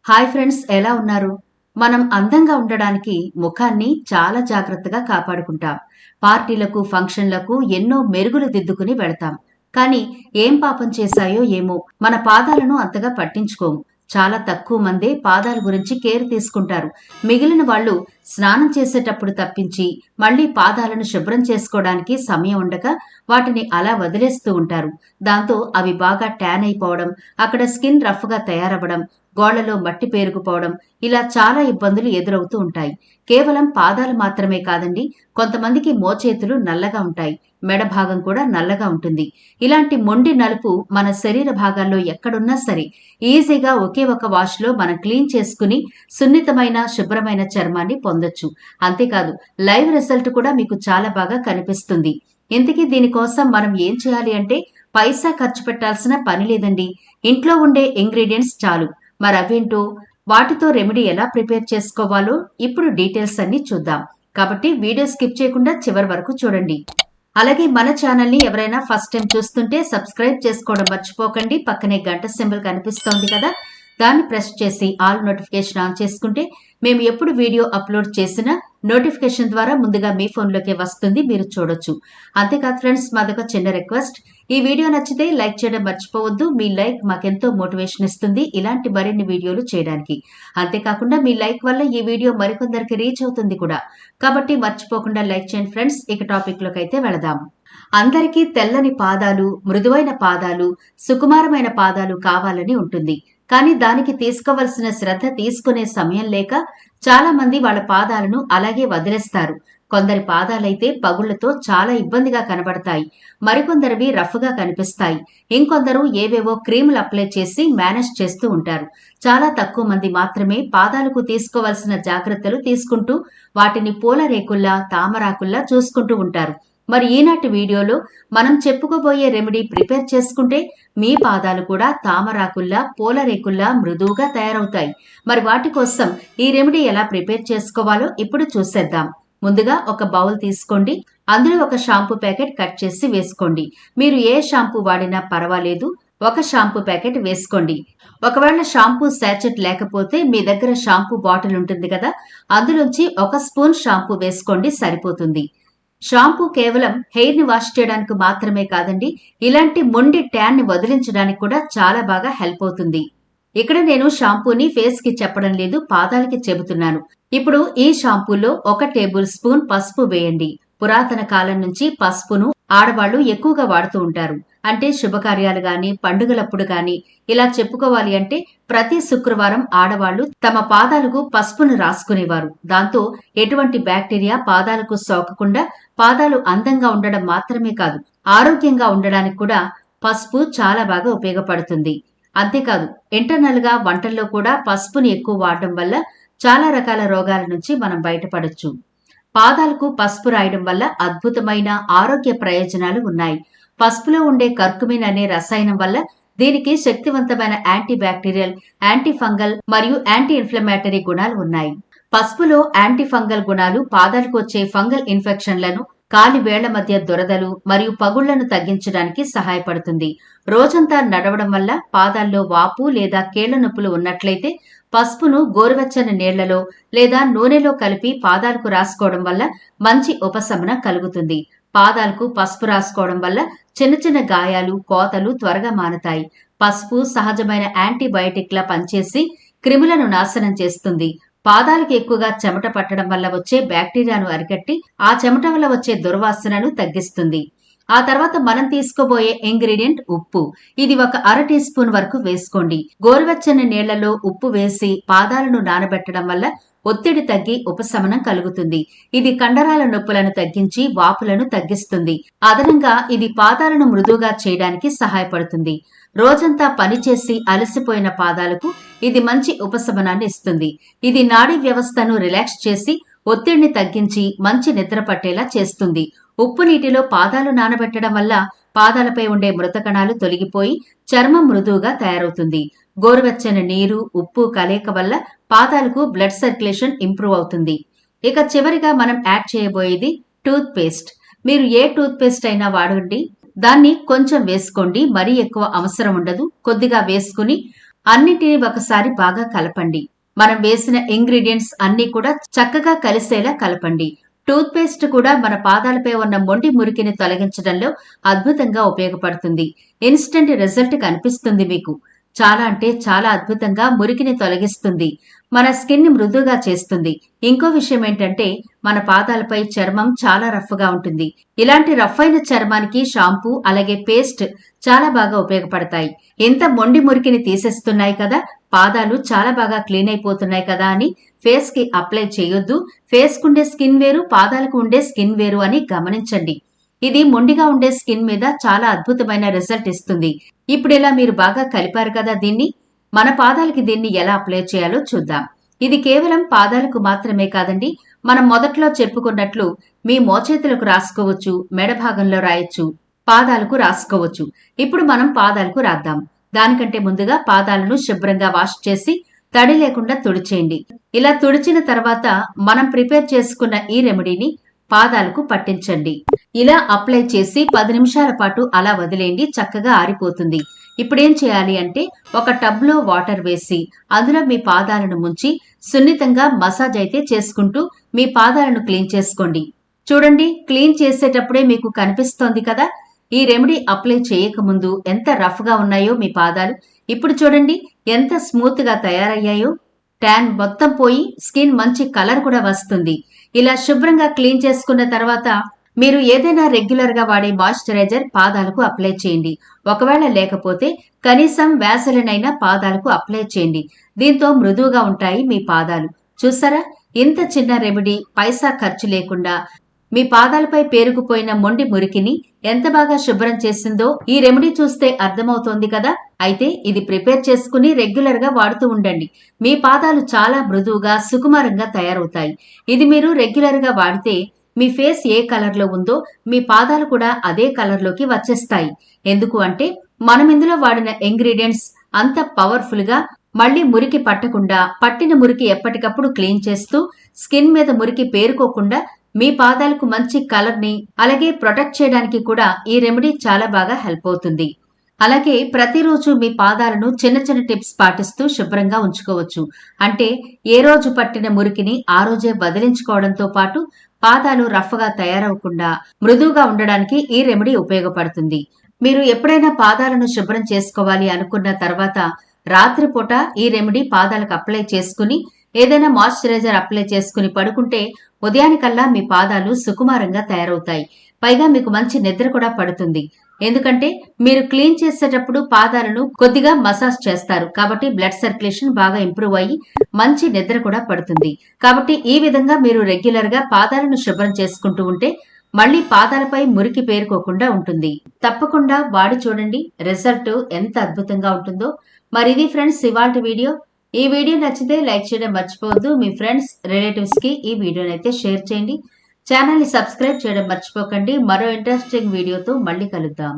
Hi friends, ఎలా ఉన్నారు? మనం అందంగా ఉండడానికి ముఖాన్ని చాలా జాగ్రత్తగా కాపాడుకుంటాం. పార్టీలకు, ఫంక్షన్లకు ఎన్నో మెరుగులు దిద్దుకుని వెళతాం. కానీ ఏం పాపం చేశాయో ఏమో మన పాదాలను అంతగా పట్టించుకోము. చాలా తక్కువ మందే పాదాల గురించి కేర్ తీసుకుంటారు. మిగిలిన వాళ్ళు స్నానం చేసేటప్పుడు తప్పించి మళ్ళీ పాదాలను శుభ్రం చేసుకోవడానికి సమయం ఉండక వాటిని అలా వదిలేస్తూ ఉంటారు. దాంతో అవి బాగా ట్యాన్ అయిపోవడం, అక్కడ స్కిన్ రఫ్గా తయారవ్వడం, గోళ్లలో మట్టి పేరుకుపోవడం, ఇలా చాలా ఇబ్బందులు ఎదురవుతూ ఉంటాయి. కేవలం పాదాలు మాత్రమే కాదండి, కొంతమందికి మోచేతులు నల్లగా ఉంటాయి, మెడ భాగం కూడా నల్లగా ఉంటుంది. ఇలాంటి మొండి నలుపు మన శరీర భాగాల్లో ఎక్కడున్నా సరే ఈజీగా ఒకే ఒక వాష్ లో మనం క్లీన్ చేసుకుని సున్నితమైన శుభ్రమైన చర్మాన్ని పొందొచ్చు. అంతేకాదు, లైవ్ రిజల్ట్ కూడా మీకు చాలా బాగా కనిపిస్తుంది. ఇంతకీ దీనికోసం మనం ఏం చేయాలి అంటే పైసా ఖర్చు పెట్టాల్సిన పని లేదండి. ఇంట్లో ఉండే ఇంగ్రీడియంట్స్ చాలు. మరి అవేంటో, వాటితో రెమెడీ ఎలా ప్రిపేర్ చేసుకోవాలో ఇప్పుడు డీటెయిల్స్ అన్ని చూద్దాం. కాబట్టి వీడియో స్కిప్ చేయకుండా చివరి వరకు చూడండి. అలాగే మన ఛానల్ ని ఎవరైనా ఫస్ట్ టైం చూస్తుంటే సబ్స్క్రైబ్ చేసుకోవడం మర్చిపోకండి. పక్కనే గంట సింబల్ కనిపిస్తోంది కదా, దాన్ని ప్రెస్ చేసి ఆల్ నోటిఫికేషన్ ఆన్ చేసుకుంటే మేము ఎప్పుడు వీడియో అప్లోడ్ చేసినా నోటిఫికేషన్ ద్వారా ముందుగా మీ ఫోన్లోకి వస్తుంది, మీరు చూడొచ్చు. అంతేకాదు ఫ్రెండ్స్, మాదొక చిన్న రిక్వెస్ట్. ఈ వీడియో నచ్చితే లైక్ చేయడం మర్చిపోవద్దు. మీ లైక్ మాకెంతో మోటివేషన్ ఇస్తుంది ఇలాంటి మరిన్ని వీడియోలు చేయడానికి. అంతేకాకుండా మీ లైక్ వల్ల ఈ వీడియో మరికొందరికి రీచ్ అవుతుంది కూడా. కాబట్టి మర్చిపోకుండా లైక్ చేయండి ఫ్రెండ్స్. ఇక టాపిక్ లోకి అయితే వెళదాం. అందరికీ తెల్లని పాదాలు, మృదువైన పాదాలు, సుకుమారమైన పాదాలు కావాలని ఉంటుంది. కానీ దానికి తీసుకోవలసిన శ్రద్ధ తీసుకునే సమయం లేక చాలా మంది వాళ్ళ పాదాలను అలాగే వదిలేస్తారు. కొందరి పాదాలైతే పగుళ్లతో చాలా ఇబ్బందిగా కనబడతాయి. మరికొందరివి రఫ్గా కనిపిస్తాయి. ఇంకొందరు ఏవేవో క్రీములు అప్లై చేసి మేనేజ్ చేస్తూ ఉంటారు. చాలా తక్కువ మంది మాత్రమే పాదాలకు తీసుకోవలసిన జాగ్రత్తలు తీసుకుంటూ వాటిని పూల రేకుల్లా, తామరాకుల్లా చూసుకుంటూ ఉంటారు. మరి ఈనాటి వీడియోలో మనం చెప్పుకోబోయే రెమెడీ ప్రిపేర్ చేసుకుంటే మీ పాదాలు కూడా తామరాకుల్లా, పూల రేకుల్లా మృదువుగా తయారవుతాయి. మరి వాటి కోసం ఈ రెమెడీ ఎలా ప్రిపేర్ చేసుకోవాలో ఇప్పుడు చూసేద్దాం. ముందుగా ఒక బౌల్ తీసుకోండి. అందులో ఒక షాంపూ ప్యాకెట్ కట్ చేసి వేసుకోండి. మీరు ఏ షాంపూ వాడినా పర్వాలేదు, ఒక షాంపూ ప్యాకెట్ వేసుకోండి. ఒకవేళ షాంపూ శాచెట్ లేకపోతే మీ దగ్గర షాంపూ బాటిల్ ఉంటుంది కదా, అందులోంచి ఒక స్పూన్ షాంపూ వేసుకోండి, సరిపోతుంది. షాంపూ కేవలం హెయిర్ ని వాష్ చేయడానికి మాత్రమే కాదండి, ఇలాంటి మొండి ట్యాన్ ని వదిలించడానికి కూడా చాలా బాగా హెల్ప్ అవుతుంది. ఇక్కడ నేను షాంపూని ఫేస్ కి చెప్పడం లేదు, పాదాలకి చెబుతున్నాను. ఇప్పుడు ఈ షాంపూలో 1 టేబుల్ స్పూన్ పసుపు వేయండి. పురాతన కాలం నుంచి పసుపును ఆడవాళ్లు ఎక్కువగా వాడుతూ ఉంటారు. అంటే శుభకార్యాలు గాని, పండుగలప్పుడు గాని, ఇలా చెప్పుకోవాలి అంటే ప్రతి శుక్రవారం ఆడవాళ్లు తమ పాదాలకు పసుపును రాసుకునేవారు. దాంతో ఎటువంటి బ్యాక్టీరియా పాదాలకు సోకకుండా పాదాలు అందంగా ఉండడం మాత్రమే కాదు, ఆరోగ్యంగా ఉండడానికి కూడా పసుపు చాలా బాగా ఉపయోగపడుతుంది. అంతేకాదు, ఇంటర్నల్ గా వంటల్లో కూడా పసుపుని ఎక్కువ వాడడం వల్ల చాలా రకాల రోగాల నుంచి మనం బయటపడొచ్చు. పాదాలకు పసుపు రాయడం వల్ల అద్భుతమైన ఆరోగ్య ప్రయోజనాలు ఉన్నాయి. పసుపులో ఉండే కర్కుమిన్ అనే రసాయనం వల్ల దీనికి శక్తివంతమైన యాంటీ బ్యాక్టీరియల్, యాంటీ ఫంగల్ మరియు యాంటీ ఇన్ఫ్లమేటరీ గుణాలు ఉన్నాయి. పసుపులో యాంటీ ఫంగల్ గుణాలు పాదాలకు వచ్చే ఫంగల్ ఇన్ఫెక్షన్లను, కాలి వేళ్ల మధ్య దురదలు మరియు పగుళ్లను తగ్గించడానికి సహాయపడుతుంది. రోజంతా నడవడం వల్ల పాదాల్లో వాపు లేదా కీళ్ల నొప్పులు ఉన్నట్లయితే పసుపును గోరువెచ్చని నీళ్లలో లేదా నూనెలో కలిపి పాదాలకు రాసుకోవడం వల్ల మంచి ఉపశమనం కలుగుతుంది. పాదాలకు పసుపు రాసుకోవడం వల్ల చిన్న చిన్న గాయాలు, కోతలు త్వరగా మానుతాయి. పసుపు సహజమైన యాంటీబయాటిక్ లా పనిచేసి క్రిములను నాశనం చేస్తుంది. పాదాలకు ఎక్కువగా చెమట పట్టడం వల్ల వచ్చే బ్యాక్టీరియాను అరికట్టి ఆ చెమట వల్ల వచ్చే దుర్వాసనను తగ్గిస్తుంది. ఆ తర్వాత మనం తీసుకోబోయే ఇంగ్రీడియంట్ ఉప్పు. ఇది ఒక 1/2 టీ స్పూన్ వరకు వేసుకోండి. గోరువెచ్చని నీళ్లలో ఉప్పు వేసి పాదాలను నానబెట్టడం వల్ల ఒత్తిడి తగ్గి ఉపశమనం కలుగుతుంది. ఇది కండరాల నొప్పులను తగ్గించి వాపులను తగ్గిస్తుంది. అదనంగా ఇది పాదాలను మృదువుగా చేయడానికి సహాయపడుతుంది. రోజంతా పనిచేసి అలసిపోయిన పాదాలకు ఇది మంచి ఉపశమనాన్ని ఇస్తుంది. ఇది నాడీ వ్యవస్థను రిలాక్స్ చేసి ఒత్తిడిని తగ్గించి మంచి నిద్ర పట్టేలా చేస్తుంది. ఉప్పు నీటిలో పాదాలు నానబెట్టడం వల్ల పాదాలపై ఉండే మృత కణాలు తొలగిపోయి చర్మం మృదువుగా తయారవుతుంది. గోరువెచ్చని నీరు, ఉప్పు కలయిక వల్ల పాదాలకు బ్లడ్ సర్క్యులేషన్ ఇంప్రూవ్ అవుతుంది. ఇక చివరిగా మనం యాడ్ చేయబోయేది టూత్ పేస్ట్. మీరు ఏ టూత్ పేస్ట్ అయినా వాడండి, దాన్ని కొంచెం వేసుకోండి, మరీ ఎక్కువ అవసరం ఉండదు. కొద్దిగా వేసుకుని అన్నిటిని ఒకసారి బాగా కలపండి. మనం వేసిన ఇంగ్రీడియంట్స్ అన్నీ కూడా చక్కగా కలిసేలా కలపండి. టూత్ పేస్ట్ కూడా మన పాదాలపై ఉన్న మొండి మురికిని తొలగించడంలో అద్భుతంగా ఉపయోగపడుతుంది. ఇన్స్టెంట్ రిజల్ట్ కనిపిస్తుంది మీకు. చాలా అంటే చాలా అద్భుతంగా మురికిని తొలగిస్తుంది. మన స్కిన్ ని మృదువుగా చేస్తుంది. ఇంకో విషయం ఏంటంటే మన పాదాలపై చర్మం చాలా రఫ్గా ఉంటుంది. ఇలాంటి రఫ్ అయిన చర్మానికి షాంపూ అలాగే పేస్ట్ చాలా బాగా ఉపయోగపడతాయి. ఎంత మొండి మురికిని తీసేస్తున్నాయి కదా, పాదాలు చాలా బాగా క్లీన్ అయిపోతున్నాయి కదా అని ఫేస్ కి అప్లై చేయొద్దు. ఫేస్ కుండే స్కిన్ వేరు, పాదాలకు ఉండే స్కిన్ వేరు అని గమనించండి. ఇది మొండిగా ఉండే స్కిన్ మీద చాలా అద్భుతమైన రిజల్ట్ ఇస్తుంది. ఇప్పుడు ఇలా మీరు బాగా కలిపారు కదా దీన్ని, మన పాదాలకి దీన్ని ఎలా అప్లై చేయాలో చూద్దాం. ఇది కేవలం పాదాలకు మాత్రమే కాదండి. మనం మొదట్లో చెప్పుకున్నట్లు మీ మోచేతులకు రాసుకోవచ్చు, మెడ భాగంలో రాయొచ్చు, పాదాలకు రాసుకోవచ్చు. ఇప్పుడు మనం పాదాలకు రాద్దాం. దానికంటే ముందుగా పాదాలను శుభ్రంగా వాష్ చేసి తడి లేకుండా తుడిచేయండి. ఇలా తుడిచిన తర్వాత మనం ప్రిపేర్ చేసుకున్న ఈ రెమెడీని పాదాలకు పట్టించండి. ఇలా అప్లై చేసి 10 నిమిషాల పాటు అలా వదిలేయండి, చక్కగా ఆరిపోతుంది. ఇప్పుడేం చేయాలి అంటే ఒక టబ్లో వాటర్ వేసి అందులో మీ పాదాలను ముంచి సున్నితంగా మసాజ్ అయితే చేసుకుంటూ మీ పాదాలను క్లీన్ చేసుకోండి. చూడండి, క్లీన్ చేసేటప్పుడే మీకు కనిపిస్తోంది కదా, ఈ రెమెడీ అప్లై చేయకముందు ఎంత రఫ్ గా ఉన్నాయో మీ పాదాలు. ఇప్పుడు చూడండి ఎంత స్మూత్ గా తయారయ్యాయో. ట్యాన్ మొత్తం పోయి స్కిన్ మంచి కలర్ కూడా వస్తుంది. ఇలా శుభ్రంగా క్లీన్ చేసుకున్న తర్వాత మీరు ఏదైనా రెగ్యులర్ గా వాడే మాయిశ్చరైజర్ పాదాలకు అప్లై చేయండి. ఒకవేళ లేకపోతే కనీసం వ్యాసలిన్ అయినా పాదాలకు అప్లై చేయండి. దీంతో మృదువుగా ఉంటాయి మీ పాదాలు. చూసారా, ఇంత చిన్న రెమెడీ పైసా ఖర్చు లేకుండా మీ పాదాలపై పేరుకుపోయిన మొండి మురికిని ఎంత బాగా శుభ్రం చేసిందో ఈ రెమెడీ చూస్తే అర్థమవుతోంది కదా. అయితే ఇది ప్రిపేర్ చేసుకుని రెగ్యులర్ గా వాడుతూ ఉండండి. మీ పాదాలు చాలా మృదువుగా సుకుమారంగా తయారవుతాయి. ఇది మీరు రెగ్యులర్ గా వాడితే మీ ఫేస్ ఏ కలర్ లో ఉందో మీ పాదాలు కూడా అదే కలర్ లోకి వచ్చేస్తాయి. ఎందుకు అంటే మనం ఇందులో వాడిన ఇంగ్రీడియంట్స్ అంత పవర్ఫుల్ గా మళ్లీ మురికి పట్టకుండా, పట్టిన మురికి ఎప్పటికప్పుడు క్లీన్ చేస్తూ స్కిన్ మీద మురికి పేరుకోకుండా మీ పాదాలకు మంచి కలర్ ని అలాగే ప్రొటెక్ట్ చేయడానికి కూడా ఈ రెమెడీ చాలా బాగా హెల్ప్ అవుతుంది. అలాగే ప్రతిరోజు మీ పాదాలను చిన్న చిన్న టిప్స్ పాటిస్తూ శుభ్రంగా ఉంచుకోవచ్చు. అంటే ఏ రోజు పట్టిన మురికిని ఆ రోజే వదిలించుకోవడంతో పాటు పాదాలు రఫ్గా తయారవకుండా మృదువుగా ఉండడానికి ఈ రెమెడీ ఉపయోగపడుతుంది. మీరు ఎప్పుడైనా పాదాలను శుభ్రం చేసుకోవాలి అనుకున్న తర్వాత రాత్రిపూట ఈ రెమెడీ పాదాలకు అప్లై చేసుకుని ఏదైనా మాయిశ్చరైజర్ అప్లై చేసుకుని పడుకుంటే ఉదయానికల్లా మీ పాదాలు సుకుమారంగా తయారవుతాయి. పైగా మీకు మంచి నిద్ర కూడా పడుతుంది. ఎందుకంటే మీరు క్లీన్ చేసేటప్పుడు పాదాలను కొద్దిగా మసాజ్ చేస్తారు కాబట్టి బ్లడ్ సర్క్యులేషన్ బాగా ఇంప్రూవ్ అయ్యి మంచి నిద్ర కూడా పడుతుంది. కాబట్టి ఈ విధంగా మీరు రెగ్యులర్ గా పాదాలను శుభ్రం చేసుకుంటూ ఉంటే మళ్లీ పాదాలపై మురికి పేరుకోకుండా ఉంటుంది. తప్పకుండా వాడి చూడండి, రిజల్ట్ ఎంత అద్భుతంగా ఉంటుందో. మరి ఇది ఫ్రెండ్స్ ఇవాల్టి వీడియో. ఈ వీడియో నచ్చితే లైక్ చేయడం మర్చిపోవద్దు. మీ ఫ్రెండ్స్ రిలేటివ్స్ కి ఈ వీడియోని అయితే షేర్ చేయండి. ఛానల్ ని సబ్స్క్రైబ్ చేయడం మర్చిపోకండి. మరో ఇంట్రెస్టింగ్ వీడియోతో మళ్ళీ కలుద్దాం.